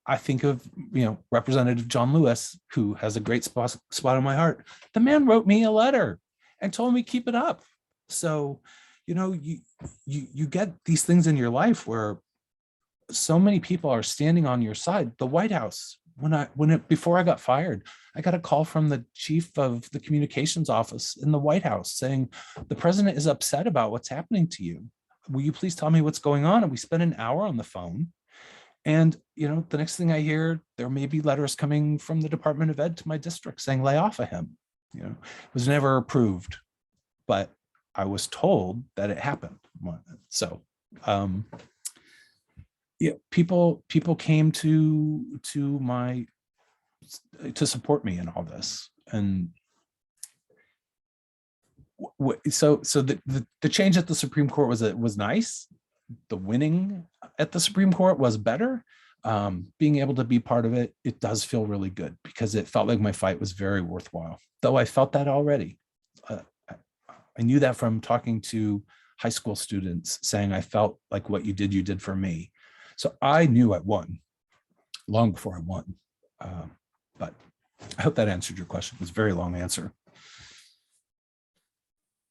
I think of, Representative John Lewis, who has a great spot in my heart. The man wrote me a letter and told me keep it up. So, you get these things in your life where so many people are standing on your side. The White House, before I got fired, I got a call from the chief of the communications office in the White House saying, the president is upset about what's happening to you. Will you please tell me what's going on? And we spent an hour on the phone. And, the next thing I hear, there may be letters coming from the Department of Ed to my district saying, lay off of him. It was never approved, but I was told that it happened. So, people came to support me in all this. And so the change at the Supreme Court was nice. The winning at the Supreme Court was better. Being able to be part of it, it does feel really good, because it felt like my fight was very worthwhile, though I felt that already. I knew that from talking to high school students saying, I felt like what you did for me. So I knew I won long before I won. But I hope that answered your question. It was a very long answer.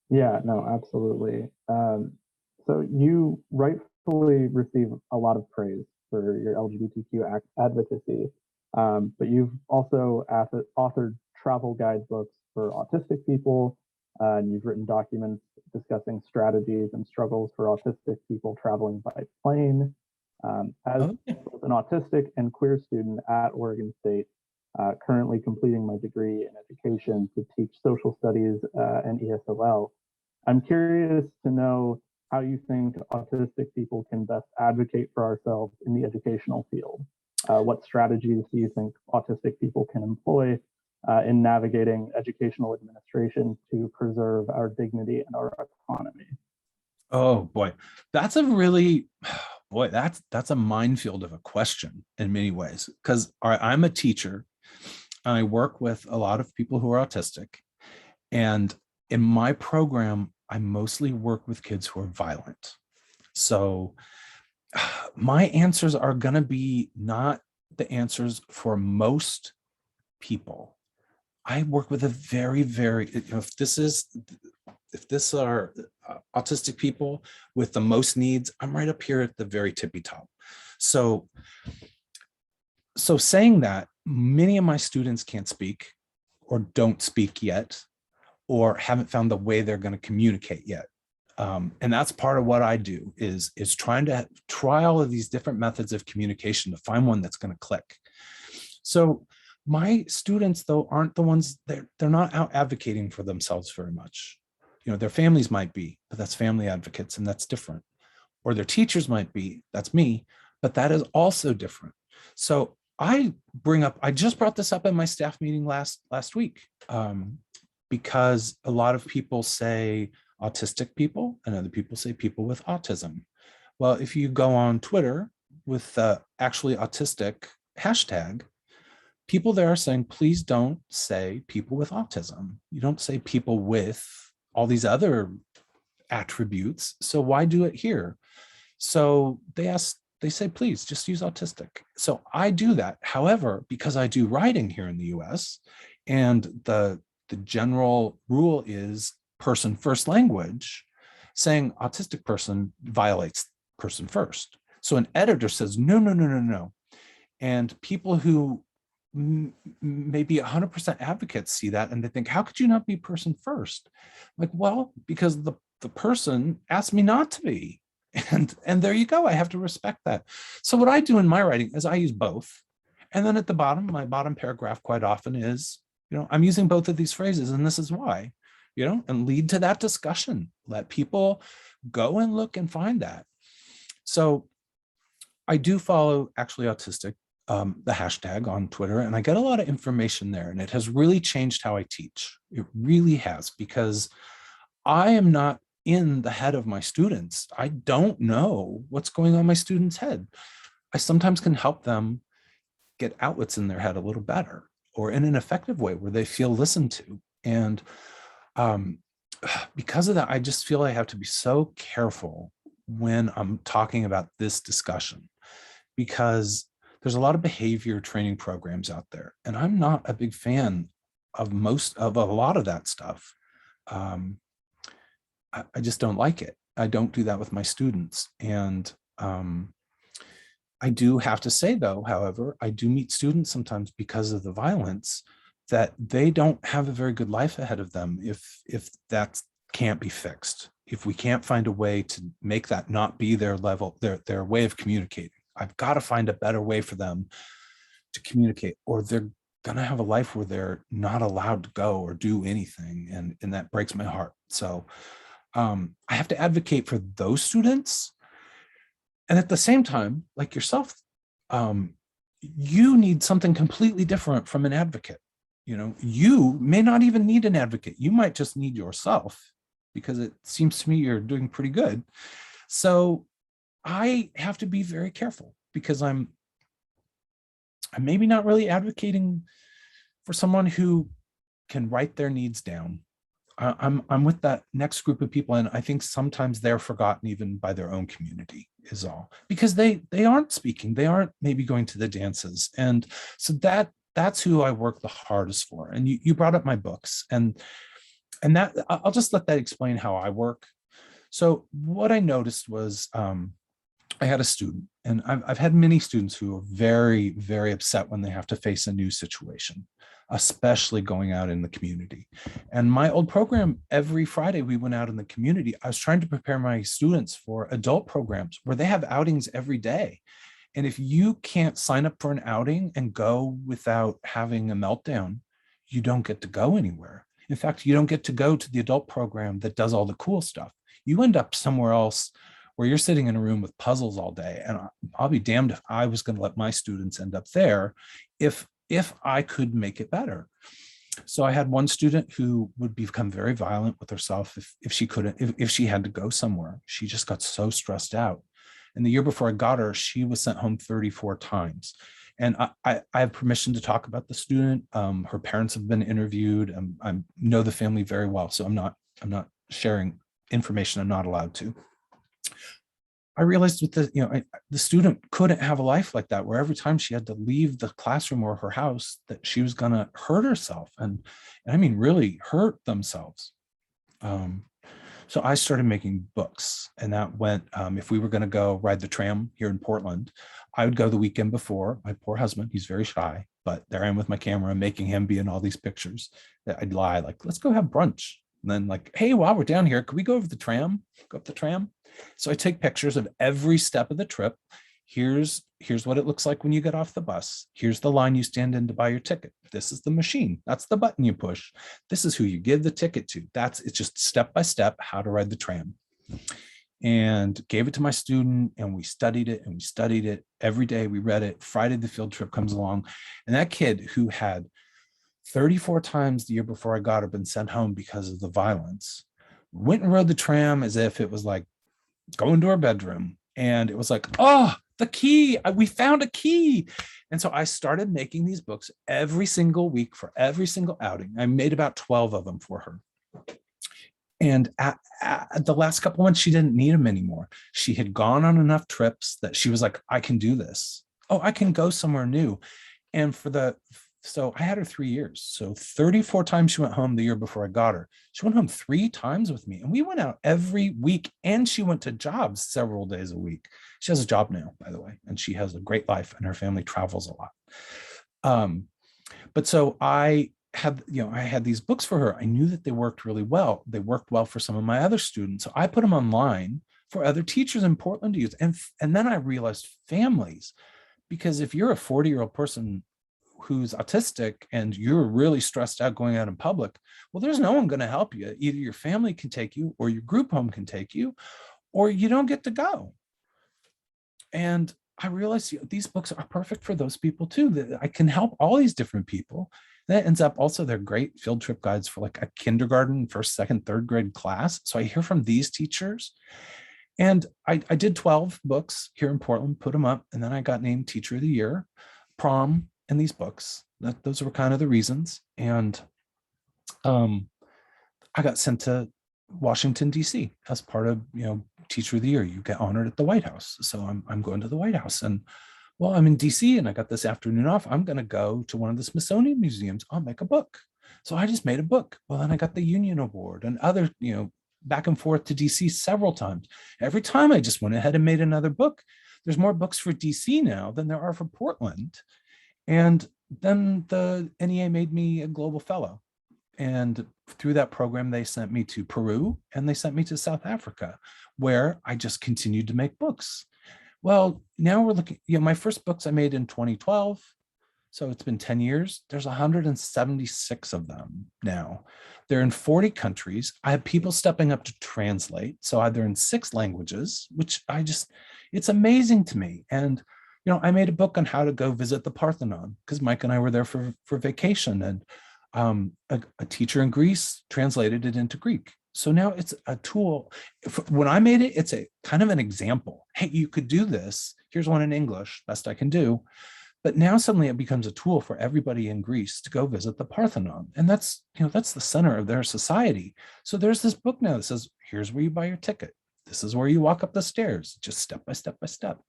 Yeah, no, absolutely. So you rightfully receive a lot of praise for your LGBTQ advocacy, but you've also authored travel guidebooks for autistic people, and you've written documents discussing strategies and struggles for autistic people traveling by plane. As both an autistic and queer student at Oregon State, currently completing my degree in education to teach social studies and ESOL, I'm curious to know how you think autistic people can best advocate for ourselves in the educational field. What strategies do you think autistic people can employ in navigating educational administration to preserve our dignity and our autonomy? Oh boy, that's a minefield of a question in many ways, because I'm a teacher and I work with a lot of people who are autistic, and in my program I mostly work with kids who are violent. So my answers are going to be not the answers for most people. I work with a very, very, if this are autistic people with the most needs, I'm right up here at the very tippy top. So saying that, many of my students can't speak or don't speak yet, or haven't found the way they're going to communicate yet. And that's part of what I do is trying to try all of these different methods of communication to find one that's going to click. So my students, though, aren't the ones they're not out advocating for themselves very much. You know, their families might be, but that's family advocates, and that's different. Or their teachers might be, that's me, but that is also different. So I just brought this up at my staff meeting last week, because a lot of people say autistic people and other people say people with autism. Well, if you go on Twitter with the actually autistic hashtag, people there are saying, please don't say people with autism. You don't say people with all these other attributes. So why do it here? So they say, please just use autistic. So I do that. However, because I do writing here in the US, and the general rule is person first language, saying autistic person violates person first. So an editor says, no, no, no, no, no. And people who maybe 100% advocates see that and they think, how could you not be person first? Like, well, because the person asked me not to be. And there you go. I have to respect that. So what I do in my writing is I use both. And then at the bottom, my bottom paragraph quite often is, you know, I'm using both of these phrases and this is why, you know, and lead to that discussion. Let people go and look and find that. So I do follow actually autistic, the hashtag on Twitter, and I get a lot of information there, and it has really changed how I teach. It really has, because I am not in the head of my students. I don't know what's going on in my students' head. I sometimes can help them get outlets in their head a little better, or in an effective way where they feel listened to. And because of that, I just feel I have to be so careful when I'm talking about this discussion, because there's a lot of behavior training programs out there, and I'm not a big fan of a lot of that stuff. I just don't like it. I don't do that with my students. And I do have to say, though, however, I do meet students sometimes because of the violence that they don't have a very good life ahead of them if that can't be fixed. If we can't find a way to make that not be their level, their way of communicating. I've got to find a better way for them to communicate, or they're going to have a life where they're not allowed to go or do anything. And that breaks my heart. So I have to advocate for those students. And at the same time, like yourself, you need something completely different from an advocate. You know, you may not even need an advocate. You might just need yourself, because it seems to me you're doing pretty good. So I have to be very careful, because I'm maybe not really advocating for someone who can write their needs down. I'm with that next group of people, and I think sometimes they're forgotten even by their own community is all, because they aren't speaking, they aren't maybe going to the dances. And so that's who I work the hardest for. And you brought up my books, and that I'll just let that explain how I work. So what I noticed was I had a student, and I've had many students who are very, very upset when they have to face a new situation, especially going out in the community. And my old program, every Friday we went out in the community. I was trying to prepare my students for adult programs where they have outings every day. And if you can't sign up for an outing and go without having a meltdown, you don't get to go anywhere. In fact, you don't get to go to the adult program that does all the cool stuff. You end up somewhere else where you're sitting in a room with puzzles all day. And I'll be damned if I was going to let my students end up there if I could make it better. So I had one student who would become very violent with herself if she had to go somewhere. She just got so stressed out. And the year before I got her, she was sent home 34 times. And I have permission to talk about the student. Her parents have been interviewed. I know the family very well, so I'm not sharing information I'm not allowed to. I realized with the student couldn't have a life like that, where every time she had to leave the classroom or her house, that she was going to hurt herself, and I mean really hurt themselves. So I started making books, and that went, if we were going to go ride the tram here in Portland, I would go the weekend before. My poor husband, he's very shy, but there I am with my camera making him be in all these pictures. That I'd lie, like, let's go have brunch. And then like, hey, while we're down here, can we go over the tram? Go up the tram. So I take pictures of every step of the trip. Here's what it looks like when you get off the bus. Here's the line you stand in to buy your ticket. This is the machine. That's the button you push. This is who you give the ticket to. It's just step by step how to ride the tram. And gave it to my student, and we studied it and we studied it every day. We read it. Friday the field trip comes along, and that kid who had 34 times the year before I got her been sent home because of the violence went and rode the tram as if it was like going to her bedroom. And it was like, oh, the key, we found a key. And so I started making these books every single week for every single outing. I made about 12 of them for her. And at the last couple months, she didn't need them anymore. She had gone on enough trips that she was like, I can do this. Oh, I can go somewhere new. And so I had her 3 years. So 34 times she went home the year before I got her. She went home 3 times with me, and we went out every week, and she went to jobs several days a week. She has a job now, by the way, and she has a great life, and her family travels a lot. But so I had these books for her. I knew that they worked really well. They worked well for some of my other students. So I put them online for other teachers in Portland to use. And then I realized families, because if you're a 40-year-old person who's autistic and you're really stressed out going out in public, well, there's no one going to help you. Either your family can take you, or your group home can take you, or you don't get to go. And I realized these books are perfect for those people too, that I can help all these different people. That ends up also, they're great field trip guides for like a kindergarten, first, second, third grade class. So I hear from these teachers. And I did 12 books here in Portland, put them up, and then I got named Teacher of the Year, prom, and these books. Those were kind of the reasons. And I got sent to Washington, D.C. as part of, Teacher of the Year. You get honored at the White House. So I'm going to the White House. And well, I'm in DC and I got this afternoon off. I'm going to go to one of the Smithsonian museums. I'll make a book. So I just made a book. Well, then I got the Union Award and other, back and forth to DC several times. Every time I just went ahead and made another book. There's more books for DC now than there are for Portland. And then the NEA made me a global fellow. And through that program, they sent me to Peru and they sent me to South Africa, where I just continued to make books. Well, now we're looking, my first books I made in 2012. So it's been 10 years. There's 176 of them now. They're in 40 countries. I have people stepping up to translate. So they're in 6 languages, which it's amazing to me. And, I made a book on how to go visit the Parthenon because Mike and I were there for vacation, and a teacher in Greece translated it into Greek. So now it's a tool. When I made it, it's a kind of an example. Hey, you could do this. Here's one in English, best I can do. But now suddenly it becomes a tool for everybody in Greece to go visit the Parthenon. And that's the center of their society. So there's this book now that says, here's where you buy your ticket. This is where you walk up the stairs, just step by step by step.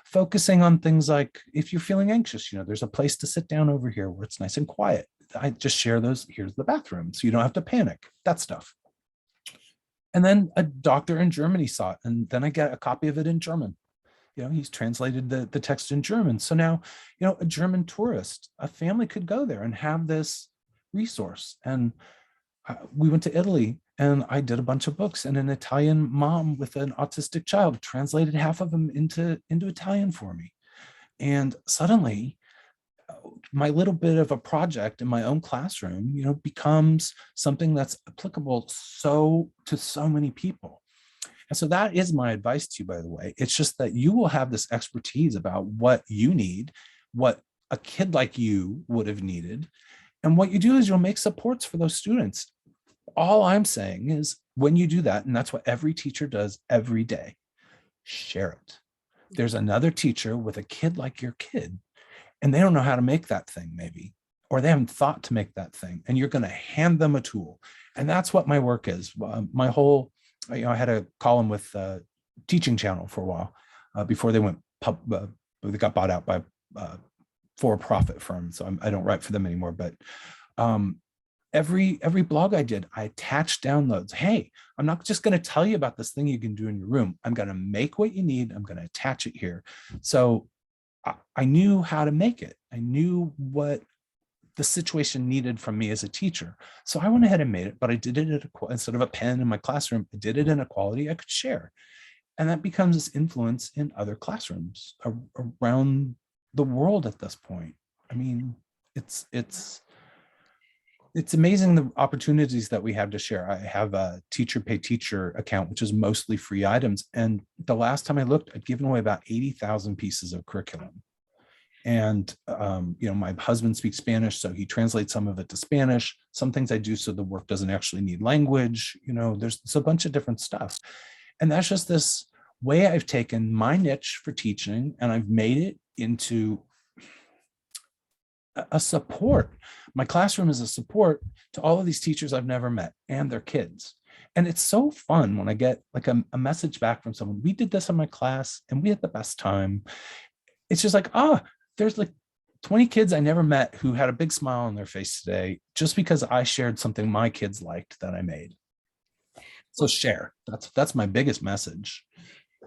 Focusing on things like, if you're feeling anxious, there's a place to sit down over here where it's nice and quiet. I just share those. Here's the bathroom, so you don't have to panic, that stuff. And then a doctor in Germany saw it, and then I get a copy of it in German. He's translated the text in German. So now, a German tourist, a family could go there and have this resource. And we went to Italy, and I did a bunch of books, and an Italian mom with an autistic child translated half of them into Italian for me. And suddenly, my little bit of a project in my own classroom, becomes something that's applicable to so many people. And so that is my advice to you, by the way. It's just that you will have this expertise about what you need, what a kid like you would have needed. And what you do is you'll make supports for those students. All I'm saying is when you do that, and that's what every teacher does every day, share it. There's another teacher with a kid like your kid, and they don't know how to make that thing maybe, or they haven't thought to make that thing, and you're going to hand them a tool. And that's what my work is. My whole, I had a column with Teaching Channel for a while before they went they got bought out by for-profit firms. So I don't write for them anymore, but every blog I did, I attached downloads. Hey, I'm not just going to tell you about this thing you can do in your room. I'm going to make what you need. I'm going to attach it here. So I knew how to make it. I knew what the situation needed from me as a teacher. So I went ahead and made it, but I did it instead of a pen in my classroom, I did it in a quality I could share. And that becomes this influence in other classrooms around the world at this point. I mean, it's amazing the opportunities that we have to share. I have a teacher pay teacher account, which is mostly free items. And the last time I looked, I'd given away about 80,000 pieces of curriculum. And, my husband speaks Spanish, so he translates some of it to Spanish. Some things I do so the work doesn't actually need language. There's a bunch of different stuff. And that's just this way I've taken my niche for teaching and I've made it into a support. My classroom is a support to all of these teachers I've never met and their kids. And it's so fun when I get like a message back from someone, we did this in my class and we had the best time. It's just like, there's like 20 kids I never met who had a big smile on their face today just because I shared something my kids liked that I made. So share. That's my biggest message.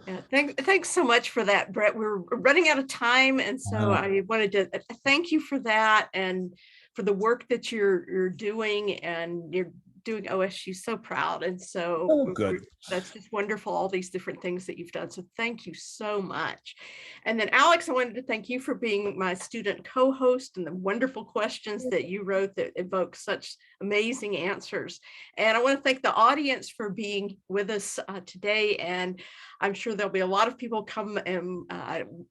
Yeah, thanks so much for that, Brett. We're running out of time, and so I wanted to thank you for that and for the work that you're doing, and you're doing OSU so proud. And so good. That's just wonderful, all these different things that you've done. So thank you so much. And then Alex, I wanted to thank you for being my student co-host and the wonderful questions that you wrote that evoke such amazing answers. And I want to thank the audience for being with us today. And I'm sure there'll be a lot of people come and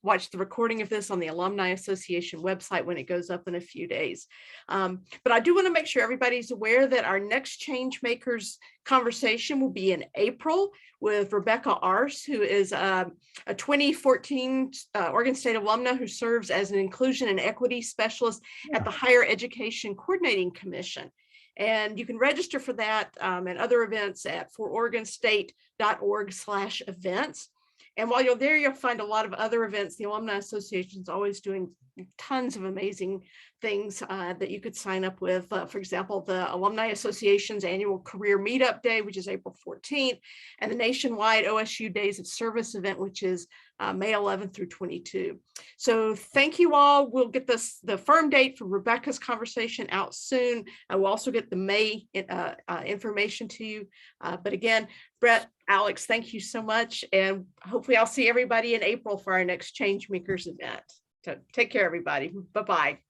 watch the recording of this on the Alumni Association website when it goes up in a few days. But I do want to make sure everybody's aware that our next Changemakers conversation will be in April with Rebecca Arce, who is a 2014 Oregon State alumna who serves as an inclusion and equity specialist at the Higher Education Coordinating Commission. And you can register for that and other events at fororegonstate.org/events. And while you're there, you'll find a lot of other events. The Alumni Association is always doing tons of amazing things that you could sign up with. For example, the Alumni Association's annual Career Meetup Day, which is April 14th, and the nationwide OSU Days of Service event, which is May 11th through 22. So thank you all. We'll get the firm date for Rebecca's conversation out soon. I will also get the May information to you. But again, Brett, Alex, thank you so much. And hopefully I'll see everybody in April for our next Changemakers event. So take care, everybody. Bye-bye.